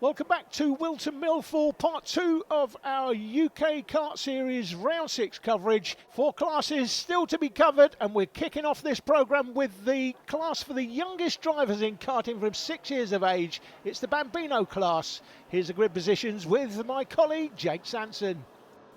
Welcome back to Wilton Mill for part 2 of our UK Kart Series Round 6 coverage. 4 classes still to be covered, and we're kicking off this programme with the class for the youngest drivers in karting from 6 years of age. It's the Bambino class. Here's the grid positions with my colleague Jake Sanson.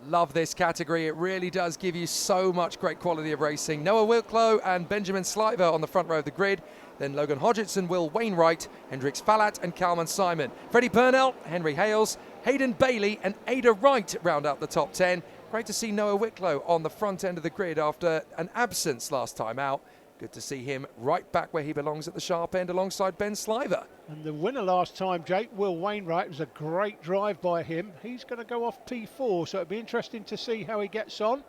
Love this category. It really does give you so much great quality of racing. Noah Wicklow and Benjamin Sliver on the front row of the grid. Then Logan Hodgetson, Will Wainwright, Hendrix Fallat and Kalman Simon. Freddie Purnell, Henry Hales, Hayden Bailey and Ada Wright round out the top 10. Great to see Noah Wicklow on the front end of the grid after an absence last time out. Good to see him right back where he belongs at the sharp end alongside Ben Sliver. And the winner last time, Jake, Will Wainwright, was a great drive by him. He's going to go off P4, so it'll be interesting to see how he gets on.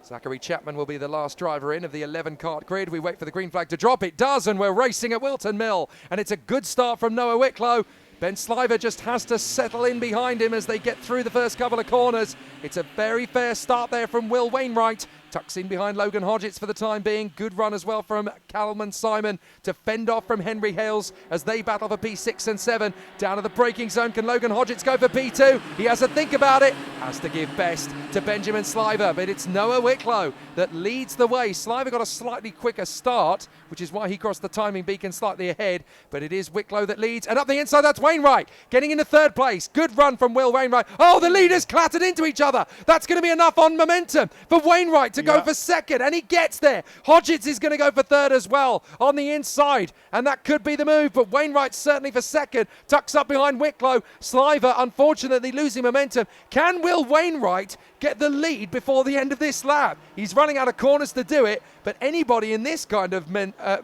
Zachary Chapman will be the last driver in of the 11 kart grid. We wait for the green flag to drop. It does, and we're racing at Wilton Mill. And it's a good start from Noah Wicklow. Ben Sliver just has to settle in behind him as they get through the first couple of corners. It's a very fair start there from Will Wainwright. Tucks in behind Logan Hodgetts for the time being. Good run as well from Kalman Simon to fend off from Henry Hales as they battle for P6 and 7. Down to the braking zone. Can Logan Hodgetts go for P2? He has to think about it. Has to give best to Benjamin Sliver. But it's Noah Wicklow that leads the way. Sliver got a slightly quicker start, which is why he crossed the timing beacon slightly ahead. But it is Wicklow that leads. And up the inside, that's Wainwright getting into third place. Good run from Will Wainwright. Oh, the leaders clattered into each other. That's going to be enough on momentum for Wainwright to go for second, and he gets there. Hodgetts is going to go for third as well on the inside, and that could be the move, but Wainwright certainly for second, tucks up behind Wicklow. Sliver unfortunately losing momentum. Can Will Wainwright get the lead before the end of this lap? He's running out of corners to do it, but anybody in this kind of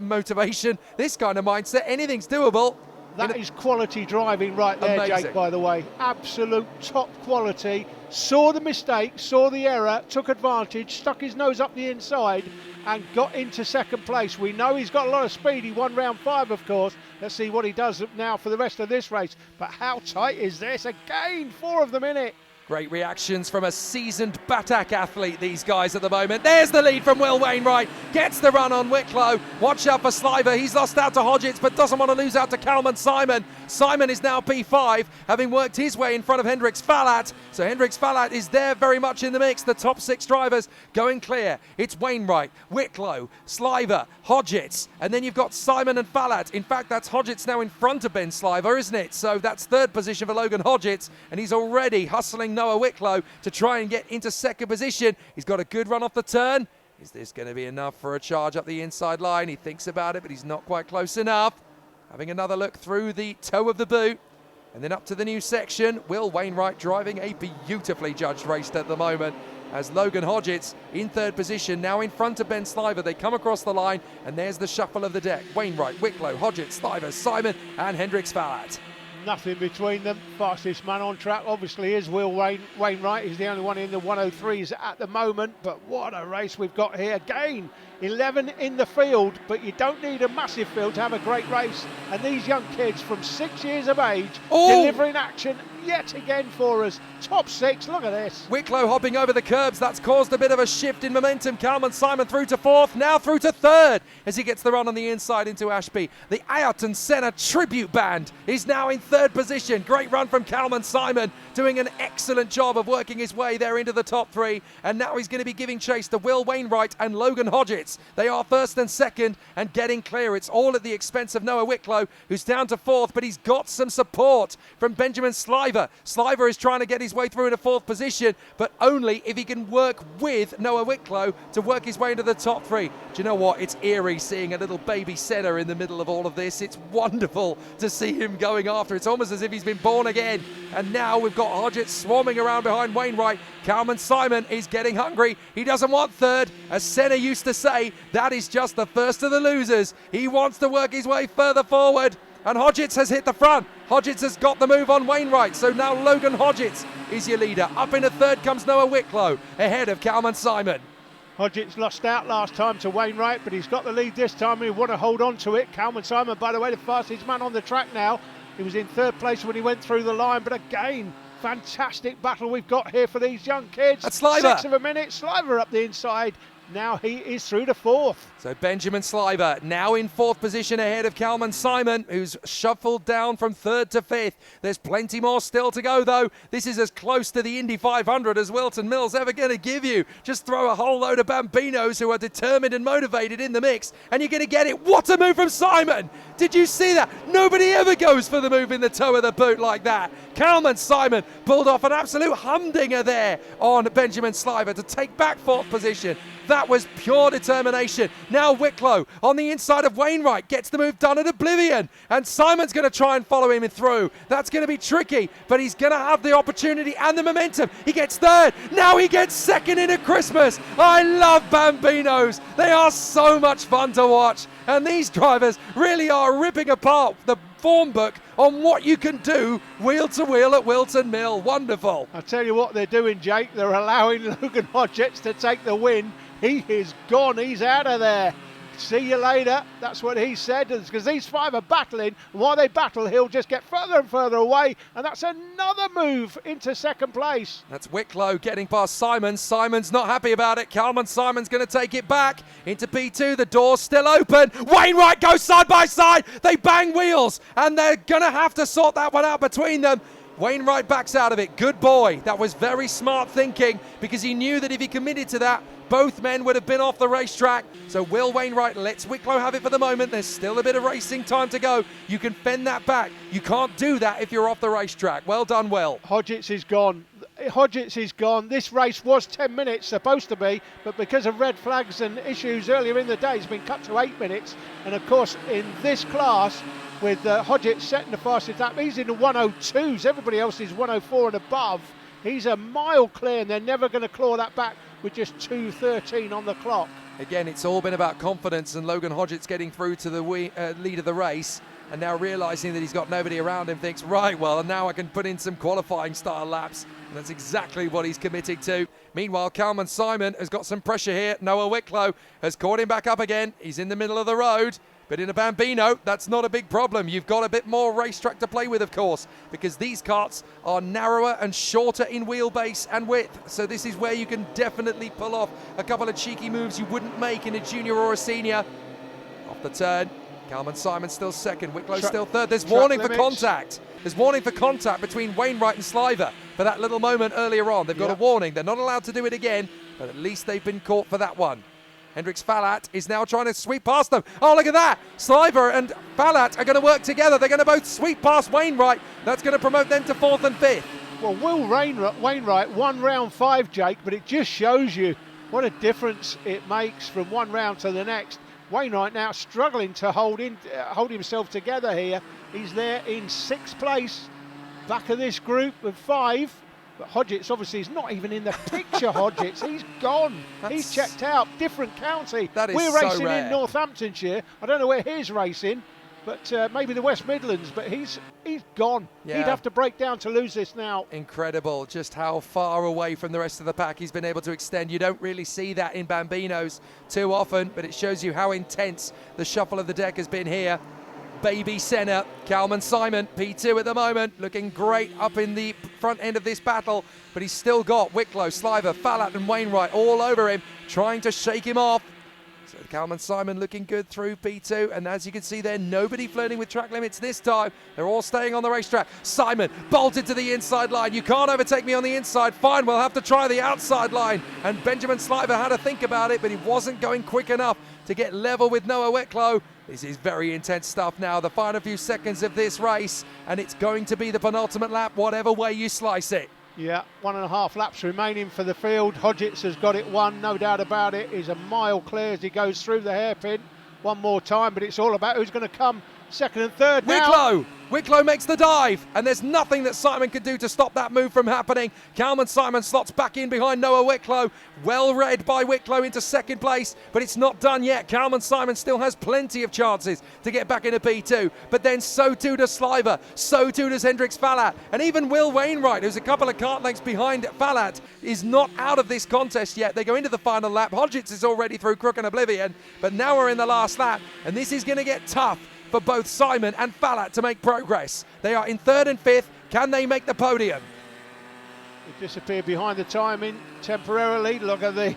motivation, this kind of mindset, anything's doable. That is quality driving right there, Amazing. Jake, by the way. Absolute top quality. Saw the mistake, saw the error, took advantage, stuck his nose up the inside and got into second place. We know he's got a lot of speed. He won round 5, of course. Let's see what he does now for the rest of this race. But how tight is this? Again, 4 of them in it. Great reactions from a seasoned Batak athlete, these guys at the moment. There's the lead from Will Wainwright. Gets the run on Wicklow. Watch out for Sliver. He's lost out to Hodgetts, but doesn't want to lose out to Kalman Simon. Simon is now P5, having worked his way in front of Hendrix Fallat. So Hendrix Fallat is there very much in the mix. The top 6 drivers going clear. It's Wainwright, Wicklow, Sliver, Hodgetts, and then you've got Simon and Fallat. In fact, that's Hodgetts now in front of Ben Sliver, isn't it? So that's third position for Logan Hodgetts, and he's already hustling Noah Wicklow to try and get into second position. He's got a good run off the turn. Is this going to be enough for a charge up the inside line? He thinks about it, but he's not quite close enough. Having another look through the toe of the boot. And then up to the new section. Will Wainwright driving a beautifully judged race at the moment, as Logan Hodgetts in third position, now in front of Ben Sliver. They come across the line, and there's the shuffle of the deck. Wainwright, Wicklow, Hodgetts, Sliver, Simon, and Hendrix Fallat. Nothing between them. Fastest man on track obviously is Will Wainwright. He's the only one in the 103s at the moment, but what a race we've got here. Again, 11 in the field, but you don't need a massive field to have a great race. And these young kids from 6 years of age delivering action yet again for us. Top 6, look at this. Wicklow hopping over the curbs. That's caused a bit of a shift in momentum. Kalman Simon through to 4th, now through to 3rd as he gets the run on the inside into Ashby. The Ayrton Senna tribute band is now in 3rd position. Great run from Kalman Simon, doing an excellent job of working his way there into the top 3. And now he's going to be giving chase to Will Wainwright and Logan Hodgetts. They are 1st and 2nd and getting clear. It's all at the expense of Noah Wicklow, who's down to 4th, but he's got some support from Benjamin Sliver. Sliver is trying to get his way through into 4th position, but only if he can work with Noah Wicklow to work his way into the top 3. Do you know what? It's eerie seeing a little baby Senna in the middle of all of this. It's wonderful to see him going after. It's almost as if he's been born again. And now we've got Hodgetts swarming around behind Wainwright. Kalman Simon is getting hungry. He doesn't want 3rd. As Senna used to say, that is just the first of the losers. He wants to work his way further forward. And Hodgetts has hit the front. Hodgetts has got the move on Wainwright. So now Logan Hodgetts is your leader. Up into 3rd comes Noah Wicklow, ahead of Kalman Simon. Hodgetts lost out last time to Wainwright, but he's got the lead this time. We want to hold on to it. Kalman Simon, by the way, the fastest man on the track now. He was in 3rd place when he went through the line, but again, fantastic battle we've got here for these young kids. That's Sliver. 6 of a minute. Sliver up the inside. Now he is through to fourth. So Benjamin Sliver now in fourth position ahead of Kalman Simon, who's shuffled down from third to fifth. There's plenty more still to go, though. This is as close to the Indy 500 as Wilton Mill's ever going to give you. Just throw a whole load of Bambinos who are determined and motivated in the mix, and you're going to get it. What a move from Simon! Did you see that? Nobody ever goes for the move in the toe of the boot like that. Kalman Simon pulled off an absolute humdinger there on Benjamin Sliver to take back fourth position. That was pure determination. Now Wicklow on the inside of Wainwright gets the move done at oblivion, and Simon's going to try and follow him through. That's going to be tricky, but he's going to have the opportunity and the momentum. He gets third. Now he gets second into Christmas. I love Bambinos. They are so much fun to watch, and these drivers really are ripping apart the form book on what you can do wheel to wheel at Wilton Mill. Wonderful. I'll tell you what they're doing, Jake. They're allowing Logan Hodgetts to take the win. He is gone. He's out of there. See you later. That's what he said. Because these five are battling. And while they battle, he'll just get further and further away. And that's another move into second place. That's Wicklow getting past Simon. Simon's not happy about it. Kalman Simon's going to take it back into P2. The door's still open. Wainwright goes side by side. They bang wheels. And they're going to have to sort that one out between them. Wainwright backs out of it. Good boy. That was very smart thinking, because he knew that if he committed to that, both men would have been off the racetrack. So Will Wainwright lets Wicklow have it for the moment. There's still a bit of racing time to go. You can fend that back. You can't do that if you're off the racetrack. Well done, Will. Hodgetts is gone. Hodgetts is gone. This race was 10 minutes supposed to be, but because of red flags and issues earlier in the day, it's been cut to 8 minutes. And of course, in this class, with Hodgetts setting the fastest lap, he's in the 102s. Everybody else is 104 and above. He's a mile clear, and they're never going to claw that back with just 2:13 on the clock. Again, it's all been about confidence, and Logan Hodgetts getting through to the lead of the race, and now realising that he's got nobody around him, thinks, right, well, now I can put in some qualifying style laps, and that's exactly what he's committing to. Meanwhile, Kalman Simon has got some pressure here. Noah Wicklow has caught him back up again. He's in the middle of the road. But in a Bambino, that's not a big problem. You've got a bit more racetrack to play with, of course, because these karts are narrower and shorter in wheelbase and width. So this is where you can definitely pull off a couple of cheeky moves you wouldn't make in a junior or a senior. Off the turn, Kalman Simon still second, Wicklow still third. There's warning for contact. There's warning for contact between Wainwright and Sliver for that little moment earlier on. They've got a warning. They're not allowed to do it again, but at least they've been caught for that one. Hendrix Fallat is now trying to sweep past them. Oh, look at that. Sliver and Fallat are going to work together. They're going to both sweep past Wainwright. That's going to promote them to fourth and fifth. Well, Will Wainwright won round 5, Jake, but it just shows you what a difference it makes from one round to the next. Wainwright now struggling to hold himself together here. He's there in 6th place, back of this group of 5. But Hodgetts obviously is not even in the picture. Hodgetts, he's gone. He's checked out. Different county. That is We're so racing rare. in Northamptonshire. I don't know where he's racing, but maybe the West Midlands. But he's gone. Yeah. He'd have to break down to lose this now. Incredible just how far away from the rest of the pack he's been able to extend. You don't really see that in Bambinos too often, but it shows you how intense the shuffle of the deck has been here. Baby Senna, Kalman Simon, P2 at the moment, looking great up in the front end of this battle, but he's still got Wicklow, Sliver, Fallat and Wainwright all over him, trying to shake him off. So Kalman Simon looking good through P2, and as you can see there, nobody flirting with track limits this time. They're all staying on the racetrack. Simon bolted to the inside line. You can't overtake me on the inside. Fine, we'll have to try the outside line. And Benjamin Sliver had to think about it, but he wasn't going quick enough to get level with Noah Wicklow. This is very intense stuff now. The final few seconds of this race, and it's going to be the penultimate lap, whatever way you slice it. Yeah, 1.5 laps remaining for the field. Hodgetts has got it won, no doubt about it. He's a mile clear as he goes through the hairpin. One more time, but it's all about who's going to come second and third now. Wicklow makes the dive, and there's nothing that Simon can do to stop that move from happening. Kalman Simon slots back in behind Noah Wicklow. Well read by Wicklow into second place, but it's not done yet. Kalman Simon still has plenty of chances to get back into P2, but then so too does Sliver, so too does Hendrix Fallat, and even Will Wainwright, who's a couple of kart lengths behind Fallat, is not out of this contest yet. They go into the final lap. Hodgetts is already through Crook and Oblivion, but now we're in the last lap, and this is going to get tough for both Simon and Fallat to make progress. They are in 3rd and 5th. Can they make the podium? He disappeared behind the timing temporarily. Look at the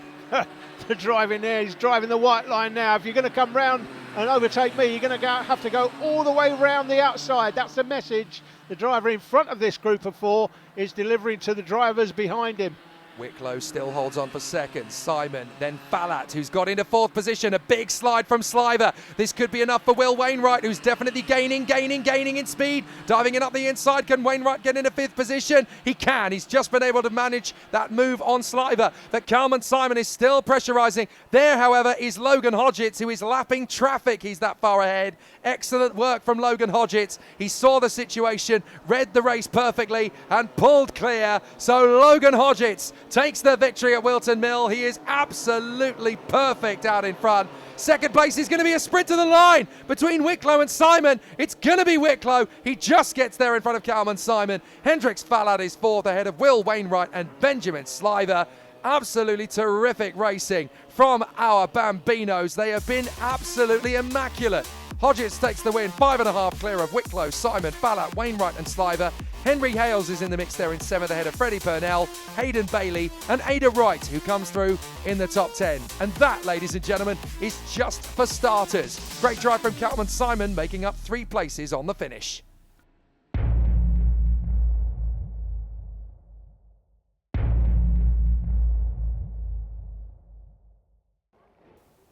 the driving there. He's driving the white line now. If you're going to come round and overtake me, you're going to have to go all the way round the outside. That's the message the driver in front of this group of 4 is delivering to the drivers behind him. Wicklow still holds on for second. Simon, then Fallat, who's got into 4th position. A big slide from Sliver. This could be enough for Will Wainwright, who's definitely gaining in speed. Diving in up the inside. Can Wainwright get into 5th position? He can. He's just been able to manage that move on Sliver. But Kalman Simon is still pressurising. There, however, is Logan Hodgetts, who is lapping traffic. He's that far ahead. Excellent work from Logan Hodgetts. He saw the situation, read the race perfectly, and pulled clear. So Logan Hodgetts takes the victory at Wilton Mill. He is absolutely perfect out in front. Second place is going to be a sprint to the line between Wicklow and Simon. It's going to be Wicklow. He just gets there in front of Kalman Simon. Hendrix Fallat is 4th ahead of Will Wainwright and Benjamin Sliver. Absolutely terrific racing from our Bambinos. They have been absolutely immaculate. Hodgetts takes the win, 5.5 clear of Wicklow, Simon, Fallat, Wainwright and Sliver. Henry Hales is in the mix there in 7th ahead of Freddie Purnell, Hayden Bailey and Ada Wright, who comes through in the top 10. And that, ladies and gentlemen, is just for starters. Great drive from Kalman Simon, making up 3 places on the finish.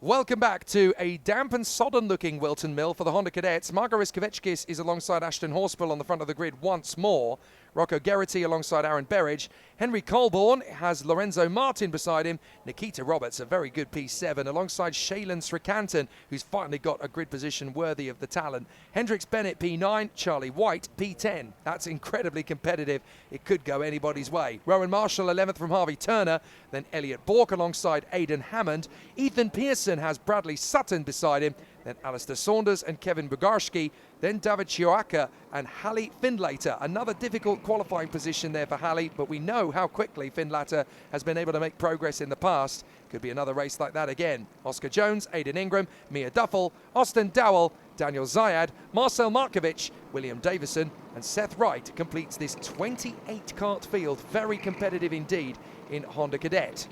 Welcome back to a damp and sodden looking Wilton Mill for the Honda Cadets. Margaris Kvetskis is alongside Ashton Horspool on the front of the grid once more. Rocco Geraghty alongside Aaron Berridge. Henry Colborne has Lorenzo Martin beside him. Nikita Roberts, a very good P7, alongside Shailen Srikantan, who's finally got a grid position worthy of the talent. Hendrix Bennett, P9. Charlie White, P10. That's incredibly competitive. It could go anybody's way. Rowan Marshall, 11th from Harvey Turner. Then Elliot Bork alongside Aidan Hammond. Ethan Pearson has Bradley Sutton beside him. Then Alistair Saunders and Kevin Bugarski. Then David Chioaka and Hallie Findlater. Another difficult qualifying position there for Hallie, but we know how quickly Findlater has been able to make progress in the past. Could be another race like that again. Oscar Jones, Aidan Ingram, Mia Duffel, Austin Dowell, Daniel Zayad, Marcel Markovic, William Davison and Seth Wright completes this 28 kart field. Very competitive indeed in Honda Cadet.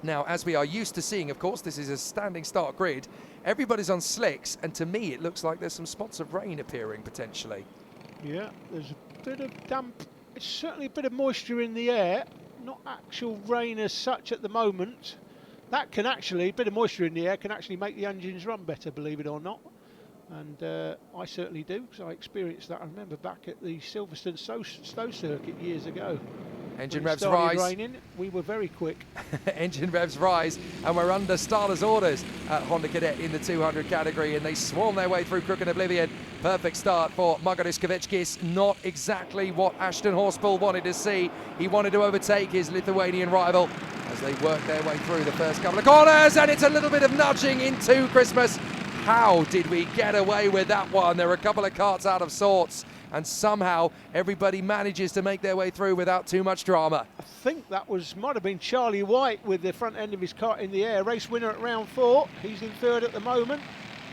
Now, as we are used to seeing, of course, this is a standing start grid. Everybody's on slicks, and to me, it looks like there's some spots of rain appearing potentially. Yeah, there's a bit of damp. It's certainly a bit of moisture in the air. Not actual rain as such at the moment. That can actually, a bit of moisture in the air can actually make the engines run better, believe it or not. And I certainly do, because I experienced that. I remember back at the Silverstone Stowe circuit years ago. Engine revs rise. Raining, we were very quick. Engine revs rise, and we're under starters orders at Honda Cadet in the 200 category, and they swarm their way through Crook and Oblivion. Perfect start for Margaris Kvetskis. Not exactly what Ashton Horspool wanted to see. He wanted to overtake his Lithuanian rival as they work their way through the first couple of corners, and it's a little bit of nudging into Christmas. How did we get away with that one? There are a couple of karts out of sorts, and somehow everybody manages to make their way through without too much drama. I think that might have been Charlie White with the front end of his kart in the air. Race winner at round 4. He's in 3rd at the moment.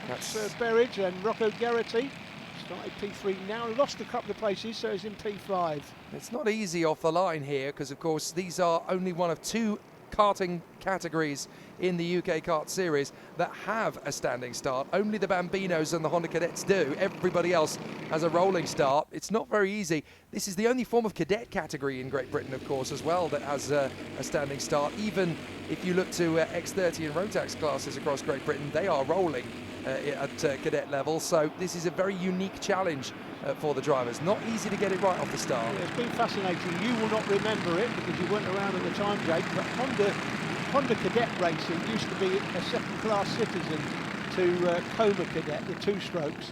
That's Berridge and Rocco Geraghty. Started P3 now, lost a couple of places, so he's in P5. It's not easy off the line here, because of course these are only one of 2 karting categories in the UK Kart Series that have a standing start. Only the Bambinos and the Honda Cadets do. Everybody else has a rolling start. It's not very easy. This is the only form of cadet category in Great Britain, of course, as well, that has a standing start. Even if you look to X30 and Rotax classes across Great Britain, they are rolling at cadet level. So this is a very unique challenge for the drivers. Not easy to get it right off the start. Yeah, it's been fascinating. You will not remember it because you weren't around at the time, Jake, but Honda Cadet racing used to be a second-class citizen to Coma Cadet, the 2-strokes.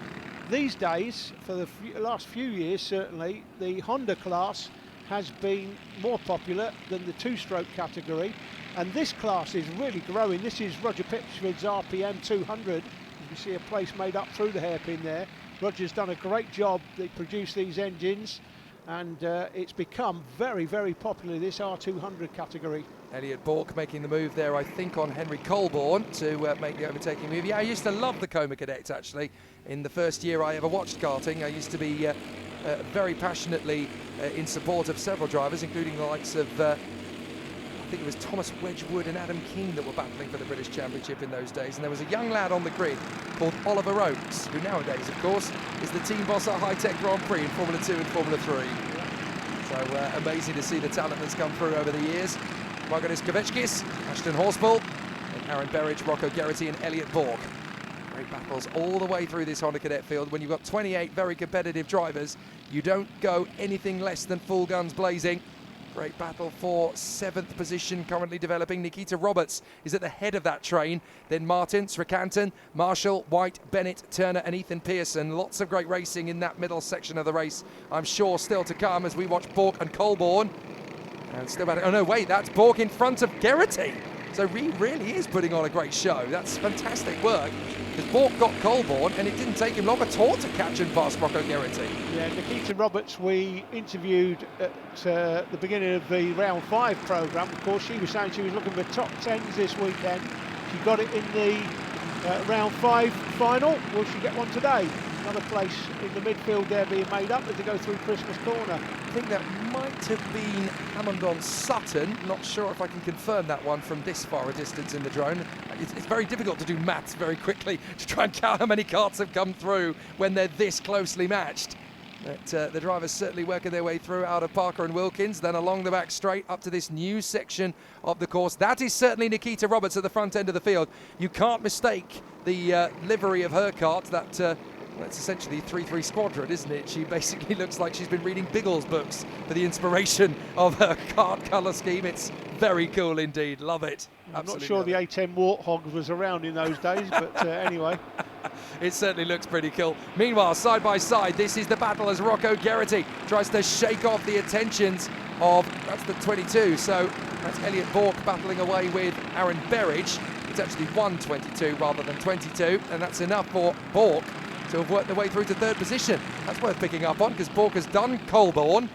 These days, for the last few years certainly, the Honda class has been more popular than the 2-stroke category, and this class is really growing. This is Roger Pitchford's RPM 200. You see a place made up through the hairpin there. Roger's done a great job. They produce these engines, and it's become very, very popular, this R200 category. Elliot Bork making the move there, I think, on Henry Colborne to make the overtaking move. Yeah, I used to love the Coma Cadets, actually. In the first year I ever watched karting, I used to be very passionately in support of several drivers, including the likes of, I think it was Thomas Wedgwood and Adam King that were battling for the British Championship in those days. And there was a young lad on the grid called Oliver Oakes, who nowadays, of course, is the team boss at High Tech Grand Prix in Formula 2 and Formula 3. So amazing to see the talent that's come through over the years. Margaret Kvetskis, Ashton Horsbull, and Aaron Berridge, Rocco Geraghty and Elliot Borg. Great battles all the way through this Honda Cadet field. When you've got 28 very competitive drivers, you don't go anything less than full guns blazing. Great battle for 7th position, currently developing. Nikita Roberts is at the head of that train. Then Martin, Srikantan, Marshall, White, Bennett, Turner and Ethan Pearson. Lots of great racing in that middle section of the race, I'm sure, still to come as we watch Borg and Colborne. And still about it. Oh no, wait, that's Borg in front of Geraghty. So he really is putting on a great show. That's fantastic work. Because Borg got Colborne, and it didn't take him long at all to catch and pass Rocco Geraghty. Yeah, Nikita Roberts we interviewed at the beginning of the Round 5 programme. Of course, she was saying she was looking for top 10s this weekend. She got it in the Round 5 final. Will she get one today? Another place in the midfield there being made up as they go through Christmas Corner. I think that might have been Hammond-on-Sutton. Not sure if I can confirm that one from this far a distance in the drone. It's very difficult to do maths very quickly to try and count how many carts have come through when they're this closely matched. But the drivers certainly working their way through out of Parker and Wilkins, then along the back straight up to this new section of the course. That is certainly Nikita Roberts at the front end of the field. You can't mistake the livery of her cart. That's essentially 3-3 Squadron, isn't it? She basically looks like she's been reading Biggles books for the inspiration of her kart colour scheme. It's very cool indeed. Love it. I'm not sure the A10 Warthog was around in those days, but anyway. It certainly looks pretty cool. Meanwhile, side by side, this is the battle as Rocco Geraghty tries to shake off the attentions of, that's the 22, so that's Elliot Borg battling away with Aaron Berridge. It's actually 1:22 rather than 22, and that's enough for Borg to have worked their way through to 3rd position. That's worth picking up on because Borg has done Colborne,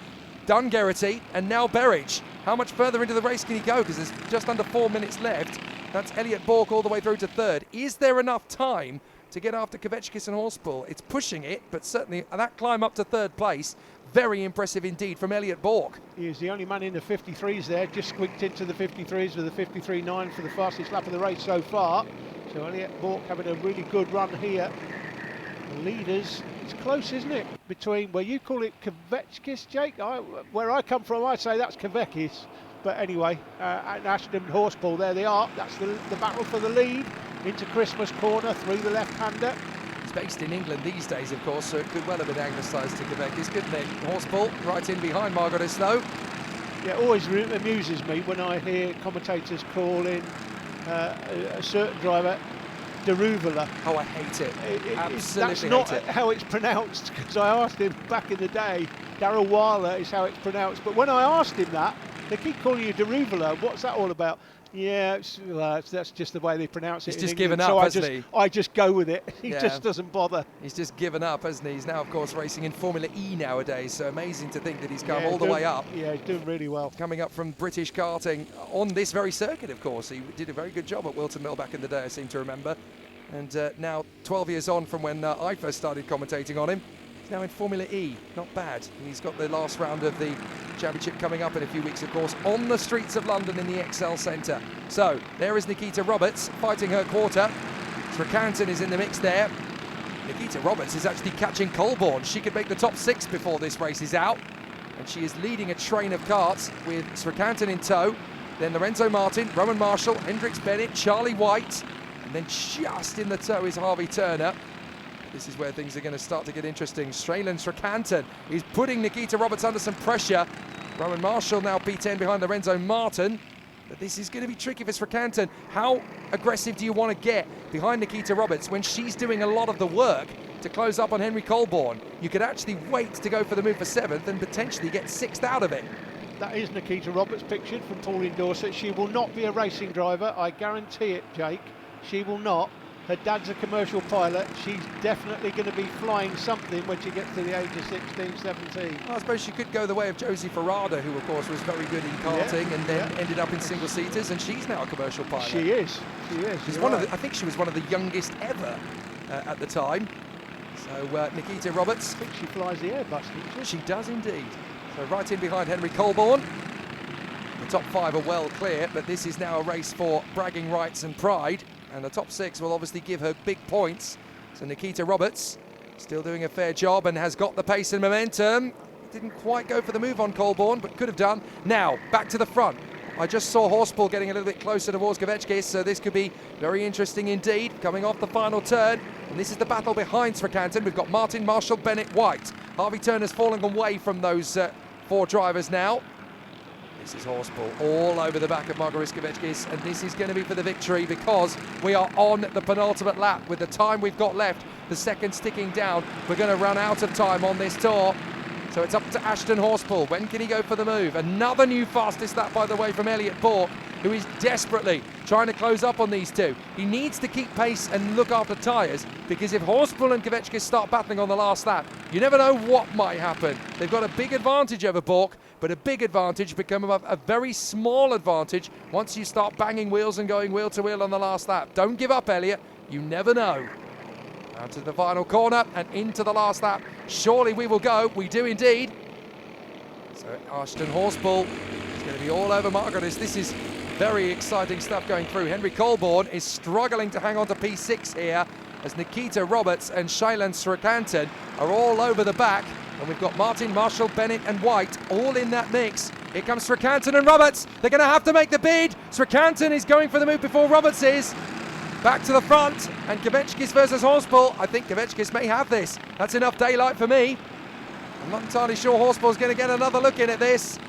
done Geraghty, and now Berridge. How much further into the race can he go? Because there's just under 4 minutes left. That's Elliot Borg all the way through to 3rd. Is there enough time to get after Kvetskis and Horsbull? It's pushing it, but certainly that climb up to 3rd place, very impressive indeed from Elliot Borg. He is the only man in the 53s there, just squeaked into the 53s with a 53.9 for the fastest lap of the race so far. So Elliot Borg having a really good run here. The leaders, it's close, isn't it? Between, well, you call it Kvetskis, Jake. Where I come from, I'd say that's Kvetskis. But anyway, and Ashton and Horsbull, there they are. That's the battle for the lead into Christmas Corner through the left-hander. He's based in England these days, of course, so it could well have been anglicised to Kvetskis, couldn't it? Horsbull right in behind Margaret Snow. Yeah, it always amuses me when I hear commentators calling a certain driver Deruvula. Oh, I hate it. Absolutely that's not how it's pronounced, because I asked him back in the day. Darrell Weiler is how it's pronounced, but when I asked him that, they keep calling you Deruvula. What's that all about? Yeah, that's just the way they pronounce it. He's just England. given up, so hasn't he? I just go with it. He just doesn't bother. He's just given up, hasn't he? He's now, of course, racing in Formula E nowadays, so amazing to think that he's come all the way up. Yeah, he's doing really well. Coming up from British karting on this very circuit, of course. He did a very good job at Wilton Mill back in the day, I seem to remember. And now, 12 years on from when I first started commentating on him, he's now in Formula E. Not bad. And he's got the last round of the championship coming up in a few weeks, of course, on the streets of London in the Excel Centre. So, there is Nikita Roberts fighting her quarter. Srikantan is in the mix there. Nikita Roberts is actually catching Colborne. She could make the top 6 before this race is out. And she is leading a train of karts with Srikantan in tow. Then Lorenzo Martin, Roman Marshall, Hendrix Bennett, Charlie White. And then just in the tow is Harvey Turner. This is where things are going to start to get interesting. Straylan Srikantan is putting Nikita Roberts under some pressure. Roman Marshall now P10 behind Lorenzo Martin. But this is going to be tricky for Srikantan. How aggressive do you want to get behind Nikita Roberts when she's doing a lot of the work to close up on Henry Colborne? You could actually wait to go for the move for 7th and potentially get 6th out of it. That is Nikita Roberts pictured from Pauline Dorset. She will not be a racing driver, I guarantee it, Jake. She will not. Her dad's a commercial pilot. She's definitely going to be flying something when she gets to the age of 16, 17. Well, I suppose she could go the way of Josie Ferrada, who of course was very good in karting and then ended up in single-seaters, and she's now a commercial pilot. She is. She is. She's one of the, I think she was one of the youngest ever at the time. So Nikita Roberts. I think she flies the Airbus, doesn't she? She does indeed. So right in behind Henry Colborne. top 5 are well clear, but this is now a race for bragging rights and pride, and the top 6 will obviously give her big points. So Nikita Roberts still doing a fair job and has got the pace and momentum. Didn't quite go for the move on Colborne, but could have done. Now, back to the front. I just saw Horspool getting a little bit closer towards Kvetschkis, so this could be very interesting indeed, coming off the final turn. And this is the battle behind Srekanten. We've got Martin, Marshall, Bennett, White. Harvey Turner's falling away from those 4 drivers now. This is Horspool all over the back of Margaris Kvetschkis, and this is going to be for the victory because we are on the penultimate lap. With the time we've got left, the seconds ticking down, we're going to run out of time on this tour. So it's up to Ashton Horspool. When can he go for the move? Another new fastest lap, by the way, from Elliot Bork, who is desperately trying to close up on these two. He needs to keep pace and look after tyres, because if Horspool and Kvetschkis start battling on the last lap, you never know what might happen. They've got a big advantage over Bork, but a big advantage becomes a very small advantage once you start banging wheels and going wheel to wheel on the last lap. Don't give up, Elliot. You never know. Out to the final corner and into the last lap. Surely we will go. We do indeed. So Ashton Horspool is going to be all over Margaris. This is very exciting stuff going through. Henry Colborne is struggling to hang on to P6 here as Nikita Roberts and Shailen Srekanten are all over the back. And we've got Martin, Marshall, Bennett and White all in that mix. Here comes Srekanten and Roberts. They're going to have to make the bid. Srekanten is going for the move before Roberts is. Back to the front, and Kvetschkis versus Horspool. I think Kvetschkis may have this. That's enough daylight for me. I'm not entirely sure Horspool's going to get another look in at this.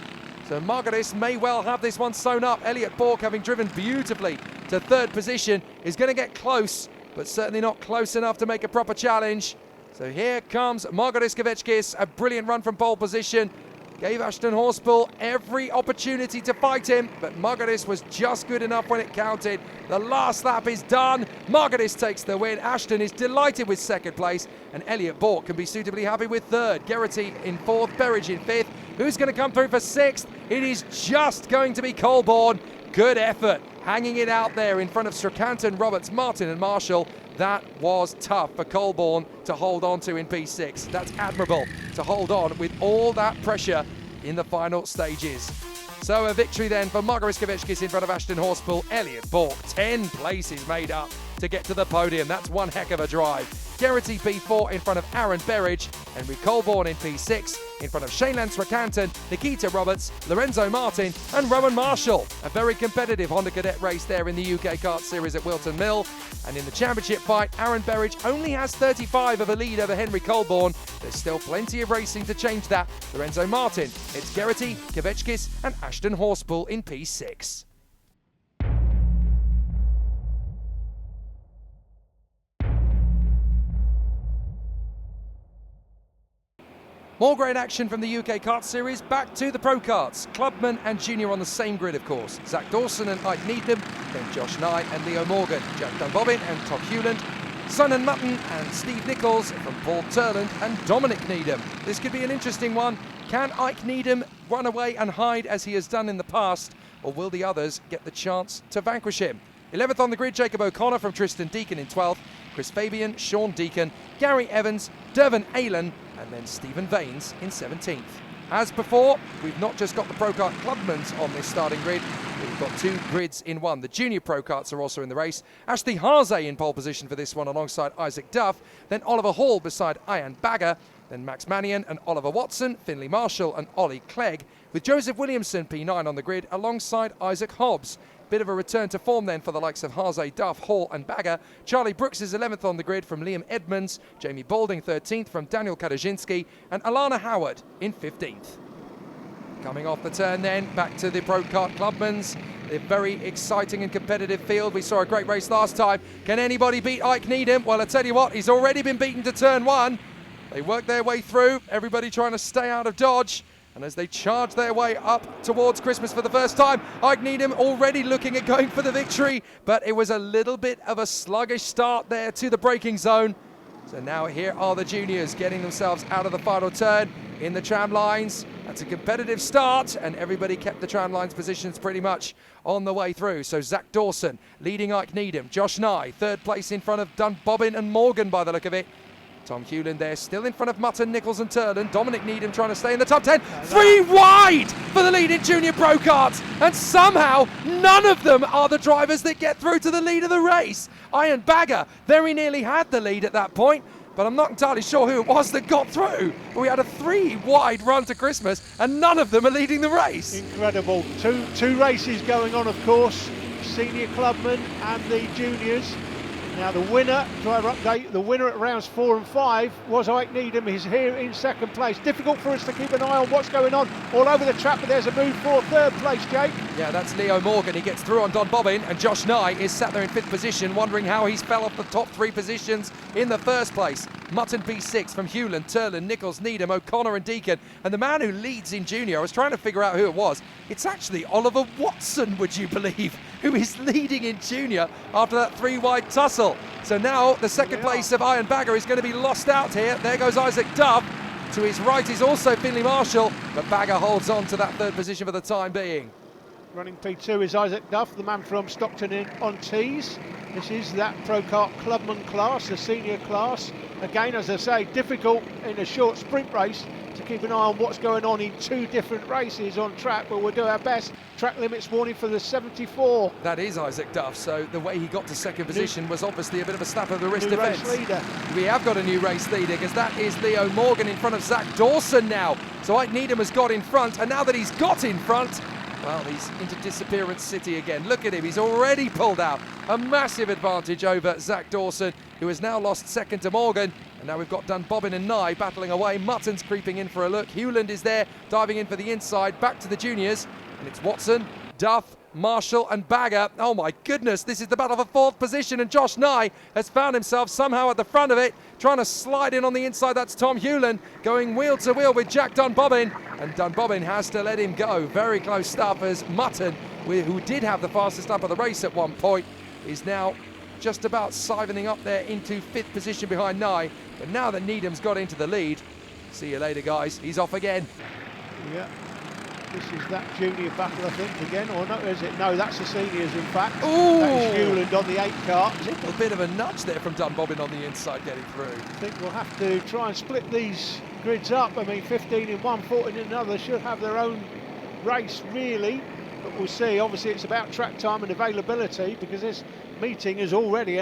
So Margaris may well have this one sewn up. Elliot Bork, having driven beautifully to 3rd position, is going to get close, but certainly not close enough to make a proper challenge. So here comes Margaris Kvetschkis, a brilliant run from pole position. Gave Ashton Horspool every opportunity to fight him, but Margaris was just good enough when it counted. The last lap is done. Margaris takes the win. Ashton is delighted with 2nd place, and Elliot Bork can be suitably happy with 3rd. Geraghty in 4th, Berridge in 5th. Who's going to come through for 6th? It is just going to be Colborne. Good effort, hanging it out there in front of Srekanten, Roberts, Martin and Marshall. That was tough for Colborne to hold on to in P6. That's admirable to hold on with all that pressure in the final stages. So a victory then for Margaris Kvetschkis in front of Ashton Horspool. Elliot Bork, 10 places made up to get to the podium. That's one heck of a drive. Geraghty P4 in front of Aaron Berridge, Henry Colborne in P6 in front of Shailen Srekanten, Nikita Roberts, Lorenzo Martin and Rowan Marshall. A very competitive Honda Cadet race there in the UK Kart Series at Wilton Mill. And in the championship fight, Aaron Berridge only has 35 of a lead over Henry Colborne. There's still plenty of racing to change that. Lorenzo Martin, it's Geraghty, Kvetschkis and Ashton Horspool in P6. More great action from the UK Kart Series. Back to the Pro Karts. Clubman and Junior on the same grid, of course. Zach Dawson and Ike Needham, then Josh Nye and Leo Morgan, Jack Dunbobbin and Todd Hewland, Son and Mutton and Steve Nichols from Paul Turland and Dominic Needham. This could be an interesting one. Can Ike Needham run away and hide as he has done in the past, or will the others get the chance to vanquish him? 11th on the grid, Jacob O'Connor from Tristan Deacon in 12th, Chris Fabian, Sean Deacon, Gary Evans, Dervin Aylan, and then Stephen Vaines in 17th. As before, we've not just got the Pro Kart Clubmans on this starting grid, we've got 2 grids in one. The Junior Pro Karts are also in the race. Ashley Harzay in pole position for this one alongside Isaac Duff, then Oliver Hall beside Ian Bagger, then Max Mannion and Oliver Watson, Finley Marshall and Ollie Clegg, with Joseph Williamson P9 on the grid alongside Isaac Hobbs. Bit of a return to form then for the likes of Harzay, Duff, Hall and Bagger. Charlie Brooks is 11th on the grid from Liam Edmonds, Jamie Balding 13th from Daniel Kadaszynski and Alana Howard in 15th. Coming off the turn then, back to the Pro Kart Clubmans. A very exciting and competitive field. We saw a great race last time. Can anybody beat Ike Needham? Well, I tell you what, he's already been beaten to turn 1. They work their way through, everybody trying to stay out of dodge. And as they charge their way up towards Christmas for the first time, Ike Needham already looking at going for the victory, but it was a little bit of a sluggish start there to the braking zone. So now here are the juniors getting themselves out of the final turn in the tram lines. That's a competitive start, and everybody kept the tram lines positions pretty much on the way through. So Zach Dawson leading Ike Needham, Josh Nye, 3rd place in front of Dunbobbin and Morgan by the look of it. Tom Hewland there, still in front of Mutton, Nichols and Turland. Dominic Needham trying to stay in the top 10. 3 wide! for the lead in Junior Pro Karts, and somehow none of them are the drivers that get through to the lead of the race. Iron Bagger very nearly had the lead at that point, but I'm not entirely sure who it was that got through. But we had a 3-wide run to Christmas, and none of them are leading the race. Incredible. Two races going on, of course. Senior clubman and the juniors. Now the winner, driver update, the winner at rounds 4 and 5 was Ike Needham. He's here in second place. Difficult for us to keep an eye on what's going on all over the track, but there's a move for third place, Jake. Yeah, that's Leo Morgan. He gets through on Don Bobbin, and Josh Nye is sat there in 5th position, wondering how he's fell off the top 3 positions in the first place. Mutton P6 from Hewland, Turlin, Nichols, Needham, O'Connor and Deacon. And the man who leads in junior, I was trying to figure out who it was. It's actually Oliver Watson, would you believe, who is leading in junior after that 3-wide tussle. So now the second place of Iron Bagger is going to be lost out here. There goes Isaac Duff. To his right is also Finley Marshall, but Bagger holds on to that 3rd position for the time being. Running P2 is Isaac Duff, the man from Stockton-on-Tees. This is that Pro Kart Clubman class, the senior class. Again, as I say, difficult in a short sprint race to keep an eye on what's going on in 2 different races on track, but we'll do our best. Track limits warning for the 74. That is Isaac Duff, so the way he got to second position was obviously a bit of a slap of the wrist New defence. race leader. We have got a new race leader, because that is Leo Morgan in front of Zach Dawson now. So Ike Needham has got in front, and now that he's got in front, well, he's into Disappearance City again. Look at him, he's already pulled out a massive advantage over Zach Dawson, who has now lost second to Morgan. And now we've got Dunbobbin and Nye battling away. Mutton's creeping in for a look. Hewland is there, diving in for the inside. Back to the juniors. And it's Watson, Duff, Marshall and Bagger. Oh my goodness, this is the battle for 4th position, and Josh Nye has found himself somehow at the front of it, trying to slide in on the inside. That's Tom Hewland going wheel to wheel with Jack Dunbobbin, and Dunbobbin has to let him go. Very close stuff, as Mutton, who did have the fastest lap of the race at one point, is now just about siphoning up there into 5th position behind Nye. But now that Needham's got into the lead, see you later guys, he's off again. Yeah. This is that junior battle, I think, again, or no, is it? No, that's the seniors, in fact. Ooh. That is Hewland on the 8 cart. A little bit of a nudge there from Dunbobbin on the inside getting through. I think we'll have to try and split these grids up. I mean, 15 in one, 14 in another should have their own race, really. But we'll see. Obviously, it's about track time and availability, because this meeting is already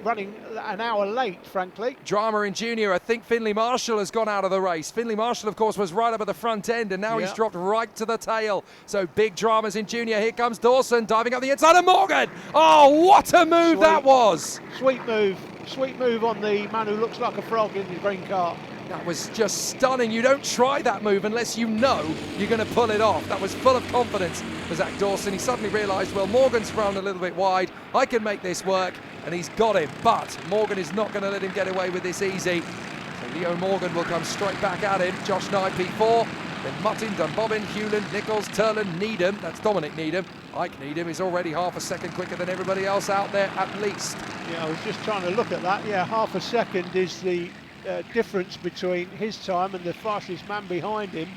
running an hour late, frankly. Drama in junior. I think Finley Marshall has gone out of the race. Finley Marshall, of course, was right up at the front end, and now he's dropped right to the tail. So big dramas in junior. Here comes Dawson diving up the inside of Morgan. Oh, what a move that was. Sweet move on the man who looks like a frog in the green car. That was just stunning. You don't try that move unless you know you're going to pull it off. That was full of confidence for Zach Dawson. He suddenly realised, well, Morgan's run a little bit wide. I can make this work, and he's got him. But Morgan is not going to let him get away with this easy. So Leo Morgan will come straight back at him. Josh Nye P4, then Mutton, Dunbobbin, Hewland, Nichols, Turlin, Needham. That's Dominic Needham. Ike Needham is already half a second quicker than everybody else out there, at least. Yeah, I was just trying to look at that. Yeah, half a second is the difference between his time and the fastest man behind him.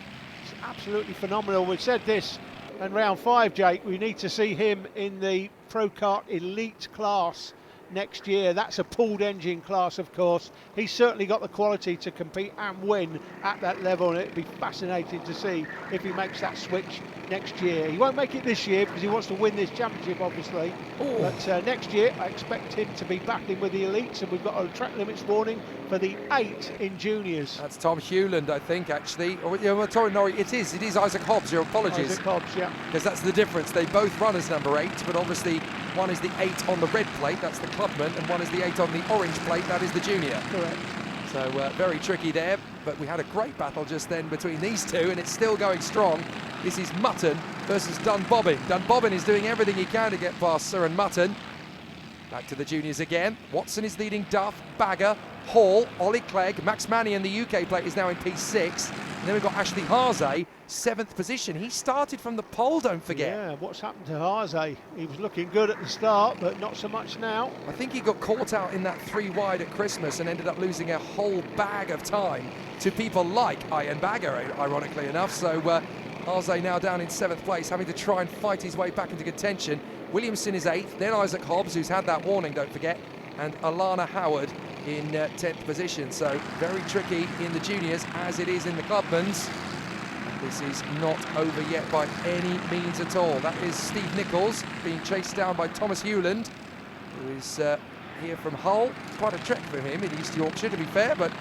It's absolutely phenomenal. We've said this in round 5, Jake. We need to see him in the Pro Kart Elite class next year. That's a pooled engine class, of course. He's certainly got the quality to compete and win at that level, and it'd be fascinating to see if he makes that switch next year. He won't make it this year because he wants to win this championship, obviously. Ooh. But next year I expect him to be battling with the elites, and we've got a track limits warning for the 8 in juniors. That's Tom Hewland, I think, actually. Or, sorry, no, it is Isaac Hobbs. Your apologies. Isaac Hobbs, yeah. Because that's the difference. They both run as number 8, but obviously one is the 8 on the red plate, that's the clubman, and one is the 8 on the orange plate, that is the junior. Correct. So very tricky there, but we had a great battle just then between these two, and it's still going strong. This is Mutton versus Dunbobbin. Dunbobbin is doing everything he can to get past Sir and Mutton. Back to the juniors again. Watson is leading Duff, Bagger, Hall, Ollie Clegg, Max Mannion, the UK plate, is now in P6. And then we've got Ashley Harzay, 7th position. He started from the pole, don't forget. Yeah, what's happened to Harzay? He was looking good at the start, but not so much now. I think he got caught out in that 3 wide at Christmas and ended up losing a whole bag of time to people like Iron Bagger, ironically enough. So Harzay now down in 7th place, having to try and fight his way back into contention. Williamson is 8th, then Isaac Hobbs, who's had that warning, don't forget, and Alana Howard in 10th position. So very tricky in the juniors, as it is in the clubmans. this is not over yet by any means at all. That is Steve Nichols being chased down by Thomas Hewland, who is here from Hull. Quite a trek for him in East Yorkshire, to be fair, but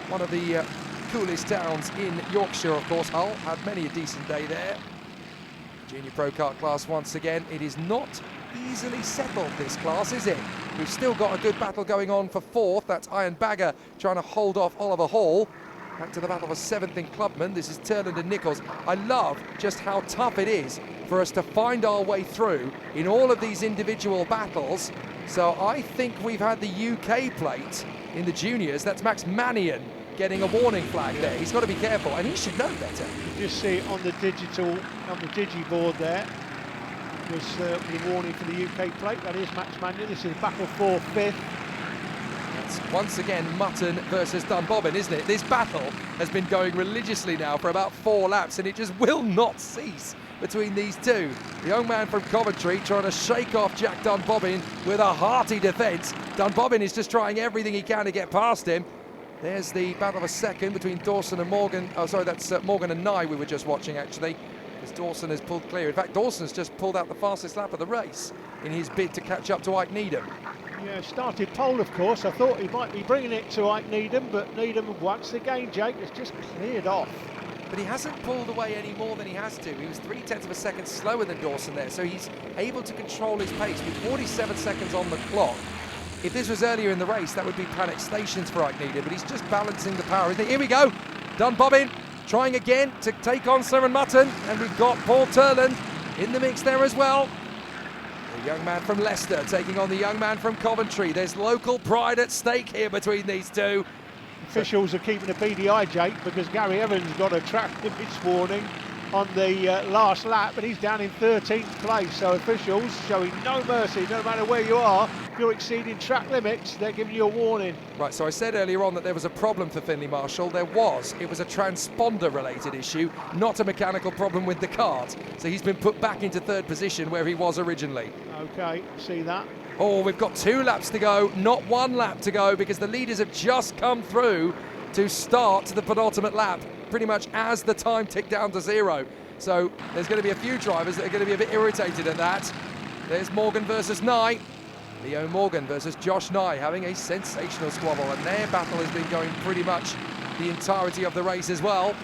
one of the coolest towns in Yorkshire, of course. Hull had many a decent day there. Junior Pro Kart class once again. It is not easily settled, this class, is it? We've still got a good battle going on for fourth. That's Ian Bagger trying to hold off Oliver Hall. Back to the battle for seventh in Clubman. This is Turland and Nichols. I love just how tough it is for us to find our way through in all of these individual battles. So I think we've had the UK plate in the juniors. That's Max Mannion getting a warning flag there. He's got to be careful, and he should know better. You just see it on the digi board there. Was the warning for the UK plate. That is Max Mannion. This is battle for fifth. That's once again Mutton versus Dunbobbin, isn't it? This battle has been going religiously now for about 4 laps, and it just will not cease between these two. The young man from Coventry trying to shake off Jack Dunbobbin with a hearty defence. Dunbobbin is just trying everything he can to get past him. There's the battle for second between Dawson and Morgan. Oh, sorry, that's Morgan and Nye we were just watching, actually, as Dawson has pulled clear. In fact, Dawson's just pulled out the fastest lap of the race in his bid to catch up to Ike Needham. Yeah, started pole, of course. I thought he might be bringing it to Ike Needham, but Needham, once again, Jake, has just cleared off. But he hasn't pulled away any more than he has to. He was 0.3 of a second slower than Dawson there, so he's able to control his pace with 47 seconds on the clock. If this was earlier in the race, that would be panic stations for Ike Needham, but he's just balancing the power. Here we go. Dunbobbin trying again to take on Simon Mutton, and we've got Paul Turland in the mix there as well. The young man from Leicester taking on the young man from Coventry. There's local pride at stake here between these two. Officials are keeping a beady eye, Jake, because Gary Evans got a track limits warning on the last lap, and he's down in 13th place. So officials showing no mercy, no matter where you are. If you're exceeding track limits, they're giving you a warning. Right, so I said earlier on that there was a problem for Finley Marshall. There was. It was a transponder-related issue, not a mechanical problem with the kart. So he's been put back into third position where he was originally. Okay, see that. Oh, we've got 2 laps to go, not 1 lap to go, because the leaders have just come through to start the penultimate lap, pretty much as the time ticked down to 0. So there's going to be a few drivers that are going to be a bit irritated at that. There's Morgan versus Nye. Leo Morgan versus Josh Nye having a sensational squabble, and their battle has been going pretty much the entirety of the race as well.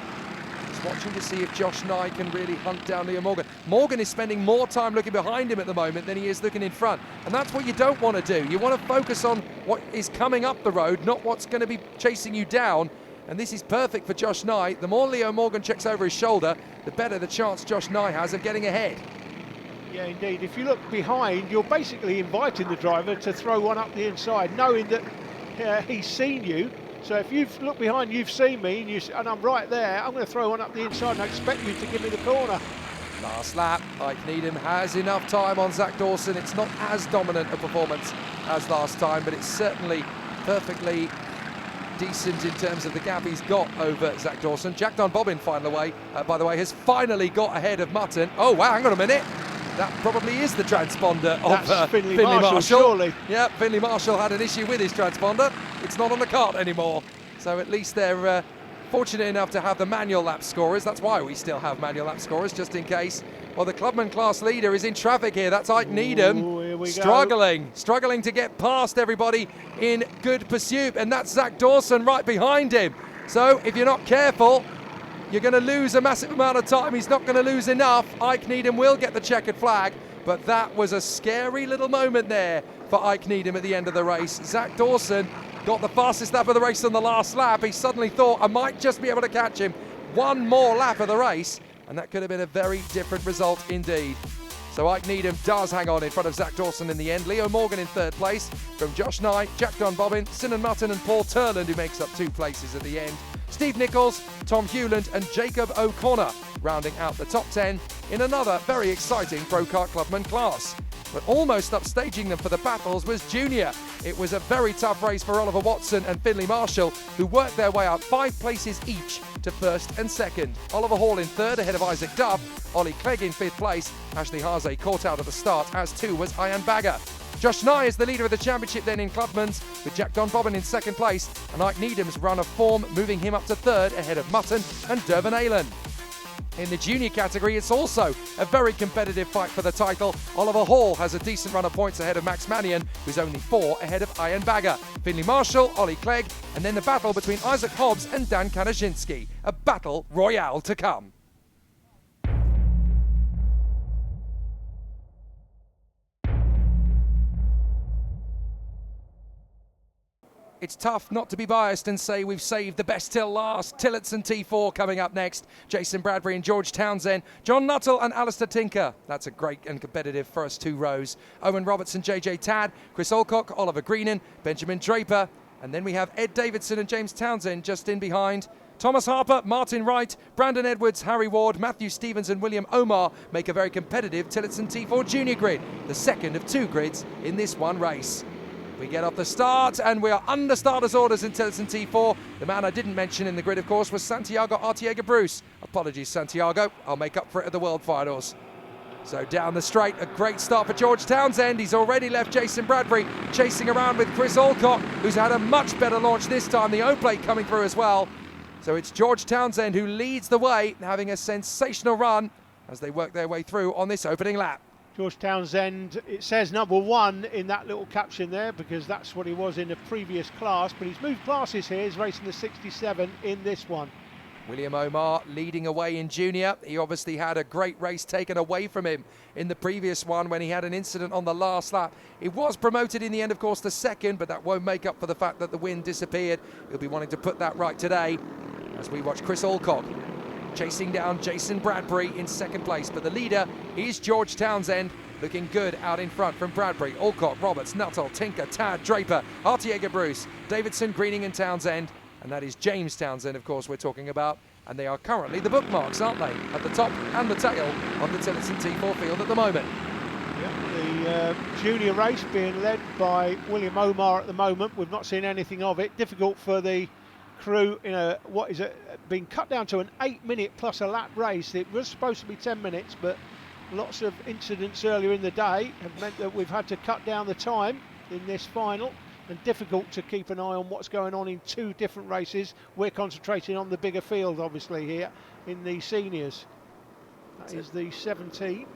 Just watching to see if Josh Nye can really hunt down Leo Morgan. Morgan is spending more time looking behind him at the moment than he is looking in front, and that's what you don't want to do. You want to focus on what is coming up the road, not what's going to be chasing you down. And this is perfect for Josh Nye. The more Leo Morgan checks over his shoulder, the better the chance Josh Nye has of getting ahead. Yeah, indeed. If you look behind, you're basically inviting the driver to throw one up the inside, knowing that he's seen you. So if you've looked behind, you've seen me, and I'm right there, I'm going to throw one up the inside and I expect you to give me the corner. Last lap, Ike Needham has enough time on Zach Dawson. It's not as dominant a performance as last time, but it's certainly perfectly decent in terms of the gap he's got over Zach Dawson. Jack Dunbobbin, by the way, has finally got ahead of Mutton. Oh, wow, hang on a minute. That probably is the transponder of Finley Marshall, surely. Yeah, Finley Marshall had an issue with his transponder. It's not on the kart anymore. So at least they're fortunate enough to have the manual lap scorers. That's why we still have manual lap scorers, just in case. Well, the clubman class leader is in traffic here. That's Ike Needham. Here we struggling to get past everybody in good pursuit. And that's Zach Dawson right behind him. So if you're not careful, you're going to lose a massive amount of time. He's not going to lose enough. Ike Needham will get the checkered flag, but that was a scary little moment there for Ike Needham at the end of the race. Zach Dawson got the fastest lap of the race on the last lap. He suddenly thought, I might just be able to catch him. One more lap of the race, and that could have been a very different result indeed. So Ike Needham does hang on in front of Zach Dawson in the end. Leo Morgan in third place, from Josh Nye, Jack Dunbobbin, Sinan Mutton and Paul Turland, who makes up 2 places at the end. Steve Nichols, Tom Hewland and Jacob O'Connor rounding out the top 10 in another very exciting Pro Kart Clubman class. But almost upstaging them for the battles was Junior. It was a very tough race for Oliver Watson and Finley Marshall, who worked their way up 5 places each to first and second. Oliver Hall in third ahead of Isaac Duff, Ollie Clegg in 5th place, Ashley Haase caught out at the start, as too was Ian Bagger. Josh Nye is the leader of the championship then in Clubman's, with Jack Dunbobbin in 2nd place, and Ike Needham's run of form moving him up to 3rd ahead of Mutton and Durban Aylan. In the junior category, it's also a very competitive fight for the title. Oliver Hall has a decent run of points ahead of Max Mannion, who's only 4 ahead of Ian Bagger. Finley Marshall, Ollie Clegg, and then the battle between Isaac Hobbs and Dan Kanaszynski. A battle royale to come. It's tough not to be biased and say we've saved the best till last. Tilletson T4 coming up next. Jason Bradbury and George Townsend. John Nuttall and Alistair Tinker. That's a great and competitive first 2 rows. Owen Robertson, JJ Tadd, Chris Alcock, Oliver Greenan, Benjamin Draper. And then we have Ed Davidson and James Townsend just in behind. Thomas Harper, Martin Wright, Brandon Edwards, Harry Ward, Matthew Stevens and William Omar make a very competitive Tilletson T4 junior grid. The second of 2 grids in this one race. We get off the start and we are under starters orders in Tilletson T4. The man I didn't mention in the grid, of course, was Santiago Artiega-Bruce. Apologies, Santiago. I'll make up for it at the World Finals. So down the straight, a great start for George Townsend. He's already left Jason Bradbury chasing around with Chris Alcock, who's had a much better launch this time. The O-plate coming through as well. So it's George Townsend who leads the way, having a sensational run as they work their way through on this opening lap. George Townsend, it says number 1 in that little caption there because that's what he was in the previous class, but he's moved classes here. He's racing the 67 in this one. William Omar leading away in junior. He obviously had a great race taken away from him in the previous one when he had an incident on the last lap. He was promoted in the end, of course, to second, but that won't make up for the fact that the win disappeared. He'll be wanting to put that right today as we watch Chris Alcock chasing down Jason Bradbury in second place. But the leader is George Townsend, looking good out in front from Bradbury, Alcock, Roberts, Nuttall, Tinker, Tadd, Draper, Artiega-Bruce, Davidson, Greening and Townsend. And that is James Townsend, of course, we're talking about. And they are currently the bookmarks, aren't they? At the top and the tail of the Tilletson T4 field at the moment. Yeah, the junior race being led by William Omar at the moment. We've not seen anything of it. Difficult for the crew in a been cut down to an 8-minute plus a lap race. It was supposed to be 10 minutes, but lots of incidents earlier in the day have meant that we've had to cut down the time in this final, and difficult to keep an eye on what's going on in 2 different races. We're concentrating on the bigger field obviously here in the seniors. That is the 17,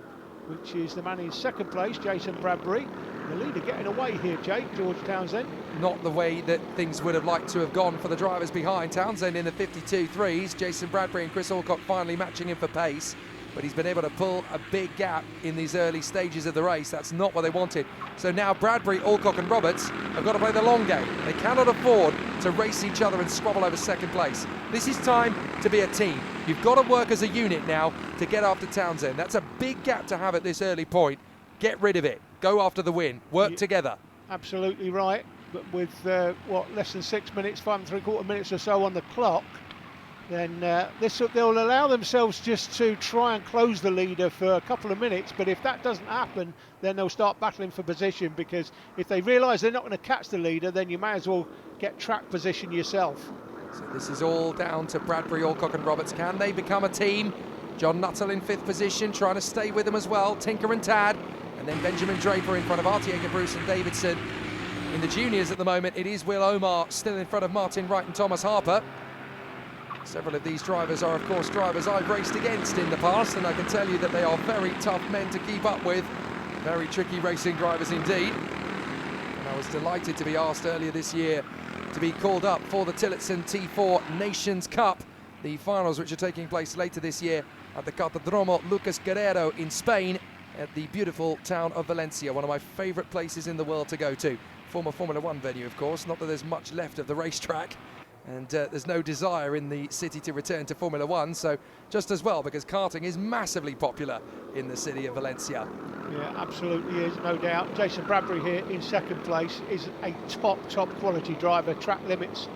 which is the man in second place, Jason Bradbury. The leader getting away here, Jake, George Townsend. Not the way that things would have liked to have gone for the drivers behind. Townsend in the 52.3s, Jason Bradbury and Chris Alcock finally matching him for pace, but he's been able to pull a big gap in these early stages of the race. That's not what they wanted. So now Bradbury, Alcock and Roberts have got to play the long game. They cannot afford to race each other and squabble over second place. This is time to be a team. You've got to work as a unit now to get after Townsend. That's a big gap to have at this early point. Get rid of it. Go after the win. Work together. Absolutely right. But with, less than 6 minutes, 5 3/4 minutes or so on the clock, then they'll allow themselves just to try and close the leader for a couple of minutes. But if that doesn't happen, then they'll start battling for position, because if they realise they're not going to catch the leader, then you may as well get track position yourself. So this is all down to Bradbury, Alcock and Roberts. Can they become a team? John Nuttall in 5th position, trying to stay with them as well. Tinker and Tadd. And then Benjamin Draper in front of Artiega-Bruce and Davidson. In the juniors at the moment, it is Will Omar still in front of Martin Wright and Thomas Harper. Several of these drivers are, of course, drivers I've raced against in the past, and I can tell you that they are very tough men to keep up with. Very tricky racing drivers indeed. And I was delighted to be asked earlier this year to be called up for the Tilletson T4 Nations Cup, the finals which are taking place later this year at the Cartodromo Lucas Guerrero in Spain, at the beautiful town of Valencia, one of my favourite places in the world to go to. Former Formula One venue, of course, not that there's much left of the racetrack, and there's no desire in the city to return to Formula One, so just as well, because karting is massively popular in the city of Valencia. Yeah, absolutely is, no doubt. Jason Bradbury here in second place is a top quality driver. Track limits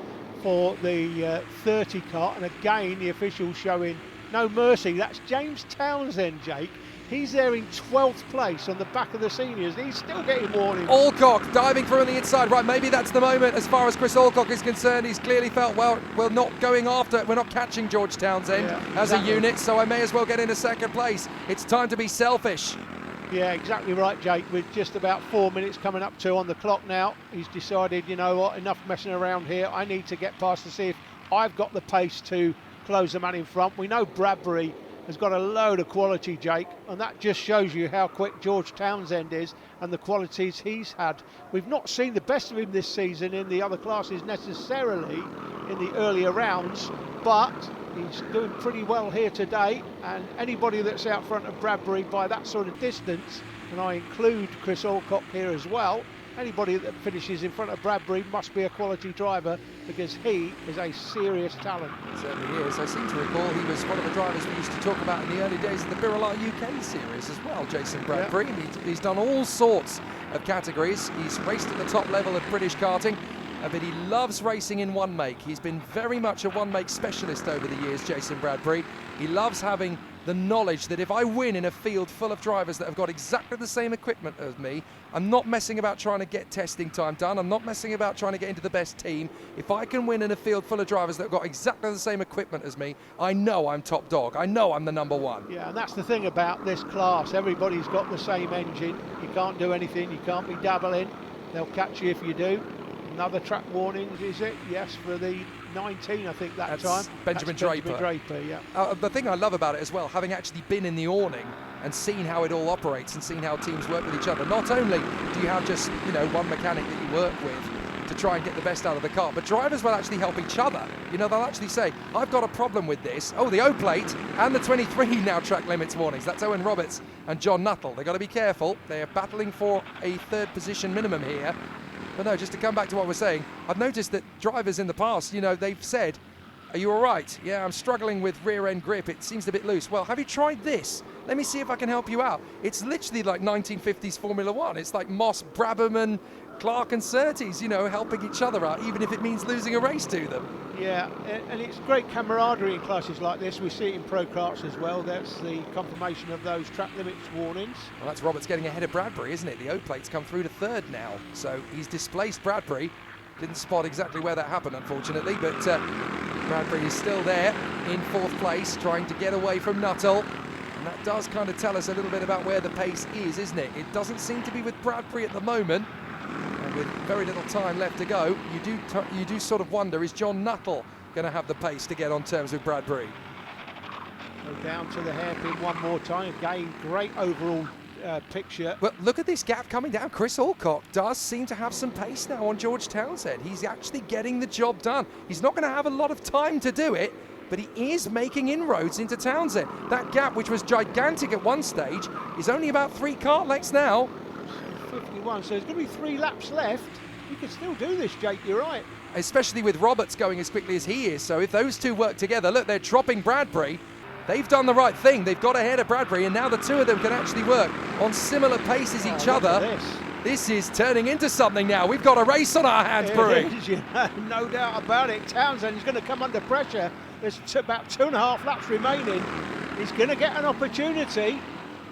for the 30 kart, and again the officials showing no mercy. That's James Townsend, Jake. He's there in 12th place on the back of the seniors. He's still getting warnings. Alcock diving through on the inside. Right, maybe that's the moment as far as Chris Alcock is concerned. He's clearly felt, well, we're not going after, we're not catching George Townsend as a unit, so I may as well get into second place. It's time to be selfish. Yeah, exactly right, Jake. With just about 4 minutes coming up to on the clock now, he's decided, you know what, enough messing around here. I need to get past to see if I've got the pace to close the man in front. We know Bradbury has got a load of quality, Jake, and that just shows you how quick George Townsend is and the qualities he's had. We've not seen the best of him this season in the other classes necessarily in the earlier rounds, but he's doing pretty well here today, and anybody that's out front of Bradbury by that sort of distance, and I include Chris Alcock here as well, anybody that finishes in front of Bradbury must be a quality driver, because he is a serious talent. Certainly is. I seem to recall he was one of the drivers we used to talk about in the early days of the Birilla UK series as well, Jason Bradbury. Yeah. He's done all sorts of categories. He's raced at the top level of British karting, but he loves racing in one make. He's been very much a one make specialist over the years, Jason Bradbury. He loves having the knowledge that if I win in a field full of drivers that have got exactly the same equipment as me, I'm not messing about trying to get testing time done, I'm not messing about trying to get into the best team. If I can win in a field full of drivers that have got exactly the same equipment as me, I know I'm top dog, I know I'm the number one. Yeah, and that's the thing about this class, everybody's got the same engine, you can't do anything, you can't be dabbling, they'll catch you if you do. Another track warning, is it? Yes, for the 19, I think that's time. Benjamin Draper. Benjamin Draper, yeah. The thing I love about it as well, having actually been in the awning and seen how it all operates and seen how teams work with each other, not only do you have just, one mechanic that you work with to try and get the best out of the car, but drivers will actually help each other. They'll actually say, I've got a problem with this. Oh, the O plate and the 23 now track limits warnings. That's Owen Roberts and John Nuttall. They've got to be careful. They're battling for a third position minimum here. But no, just to come back to what we're saying, I've noticed that drivers in the past, they've said, are you all right? Yeah, I'm struggling with rear end grip. It seems a bit loose. Well, have you tried this? Let me see if I can help you out. It's literally like 1950s Formula One. It's like Moss, Brabham and Clark and Surtees, helping each other out, even if it means losing a race to them. Yeah, and it's great camaraderie in classes like this. We see it in pro karts as well. That's the confirmation of those track limits warnings. Well, that's Roberts getting ahead of Bradbury, isn't it? The O plate's come through to third now, so he's displaced Bradbury. Didn't spot exactly where that happened, unfortunately, but Bradbury is still there in fourth place, trying to get away from Nuttall. And that does kind of tell us a little bit about where the pace is, isn't it? It doesn't seem to be with Bradbury at the moment. And with very little time left to go, you do sort of wonder, is John Nuttall going to have the pace to get on terms with Bradbury? Go down to the hairpin one more time. Again, great overall picture. Well, look at this gap coming down. Chris Alcock does seem to have some pace now on George Townsend. He's actually getting the job done. He's not going to have a lot of time to do it, but he is making inroads into Townsend. That gap, which was gigantic at one stage, is only about 3 kart lengths now. 51, so there's going to be 3 laps left. You can still do this, Jake, you're right. Especially with Roberts going as quickly as he is. So if those two work together, look, they're dropping Bradbury. They've done the right thing. They've got ahead of Bradbury, and now the two of them can actually work on similar paces each other. This is turning into something now. We've got a race on our hands, Brewing. No doubt about it. Townsend is going to come under pressure. There's about 2.5 laps remaining. He's going to get an opportunity.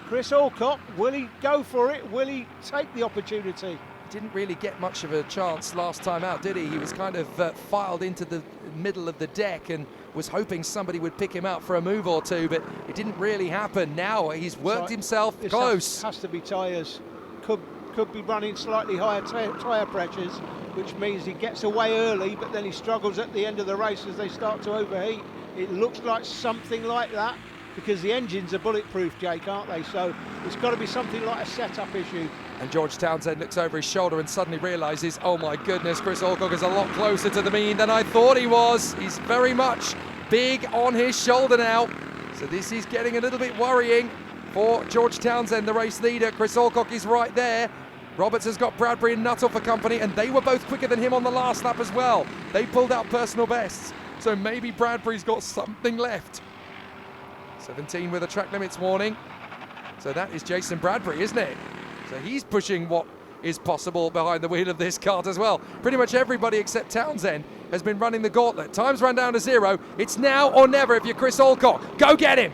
Chris Alcock, will he go for it? Will he take the opportunity? Didn't really get much of a chance last time out, did he? He was kind of filed into the middle of the deck and was hoping somebody would pick him out for a move or two, but it didn't really happen. Now he's worked himself close. Has to be tyres. Could be running slightly higher tyre pressures, which means he gets away early, but then he struggles at the end of the race as they start to overheat. It looks like something like that, because the engines are bulletproof, Jake, aren't they? So it's got to be something like a setup issue. And George Townsend looks over his shoulder and suddenly realises, oh my goodness, Chris Alcock is a lot closer to the mean than I thought he was. He's very much big on his shoulder now. So this is getting a little bit worrying for George Townsend, the race leader. Chris Alcock is right there. Roberts has got Bradbury and Nuttall for company, and they were both quicker than him on the last lap as well. They pulled out personal bests. So maybe Bradbury's got something left. 17 with a track limits warning. So that is Jason Bradbury, isn't it? So he's pushing what is possible behind the wheel of this kart as well. Pretty much everybody except Townsend has been running the gauntlet. Time's run down to 0. It's now or never if you're Chris Alcock. Go get him!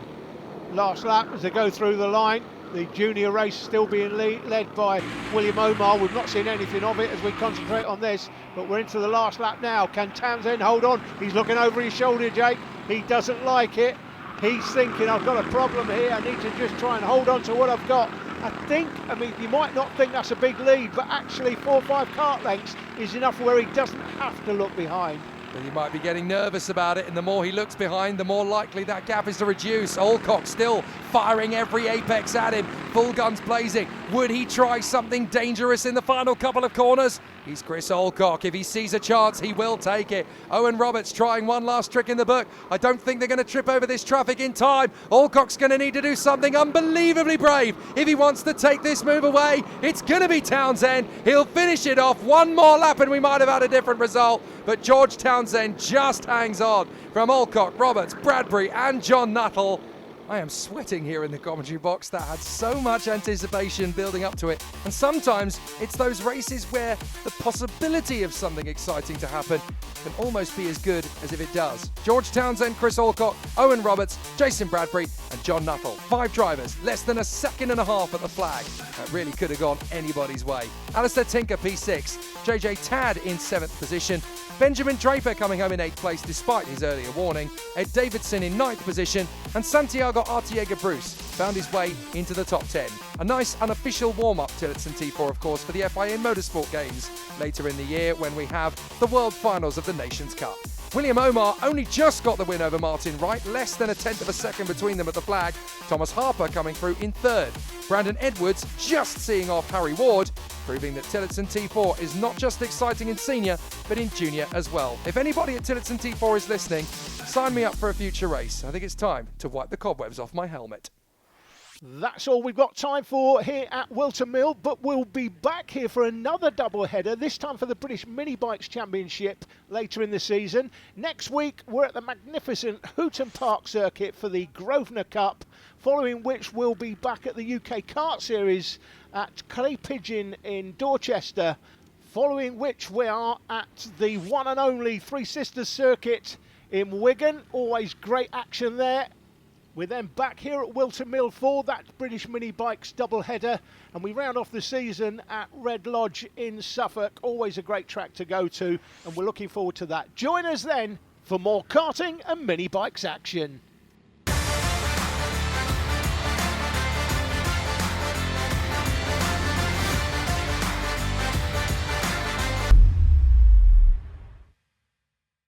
Last lap as they go through the line. The junior race still being led by William Omar. We've not seen anything of it as we concentrate on this, but we're into the last lap now. Can Townsend hold on? He's looking over his shoulder, Jake. He doesn't like it. He's thinking, I've got a problem here. I need to just try and hold on to what I've got. I mean, you might not think that's a big lead, but actually 4 or 5 kart lengths is enough where he doesn't have to look behind. But he might be getting nervous about it, and the more he looks behind, the more likely that gap is to reduce. Alcock still firing every apex at him, full guns blazing. Would he try something dangerous in the final couple of corners? He's Chris Alcock. If he sees a chance, he will take it. Owen Roberts trying one last trick in the book. I don't think they're going to trip over this traffic in time. Alcock's going to need to do something unbelievably brave if he wants to take this move away. It's going to be Townsend. He'll finish it off. One more lap and we might have had a different result. But George Townsend just hangs on from Alcock, Roberts, Bradbury and John Nuttall. I am sweating here in the commentary box. That had so much anticipation building up to it. And sometimes it's those races where the possibility of something exciting to happen can almost be as good as if it does. George Townsend, Chris Alcock, Owen Roberts, Jason Bradbury and John Nuttall. 5 drivers, less than a second and a half at the flag. That really could have gone anybody's way. Alistair Tinker, P6. JJ Tad in 7th position. Benjamin Draper coming home in 8th place despite his earlier warning. Ed Davidson in 9th position. And Santiago Artiega Bruce found his way into the top 10. A nice unofficial warm-up Tilletson T4, of course, for the FIA Motorsport Games later in the year when we have the World Finals of the Nations Cup. William Omar only just got the win over Martin Wright, less than a tenth of a second between them at the flag. Thomas Harper coming through in 3rd. Brandon Edwards just seeing off Harry Ward, proving that Tilletson T4 is not just exciting in senior, but in junior as well. If anybody at Tilletson T4 is listening, sign me up for a future race. I think it's time to wipe the cobwebs off my helmet. That's all we've got time for here at Wilton Mill, but we'll be back here for another double-header, this time for the British Mini Bikes Championship later in the season. Next week, we're at the magnificent Houghton Park circuit for the Grosvenor Cup, following which we'll be back at the UK Kart Series at Clay Pigeon in Dorchester, following which we are at the one and only Three Sisters circuit in Wigan. Always great action there. We're then back here at Wilton Mill for that British Mini Bikes double-header, and we round off the season at Red Lodge in Suffolk. Always a great track to go to, and we're looking forward to that. Join us then for more karting and mini bikes action.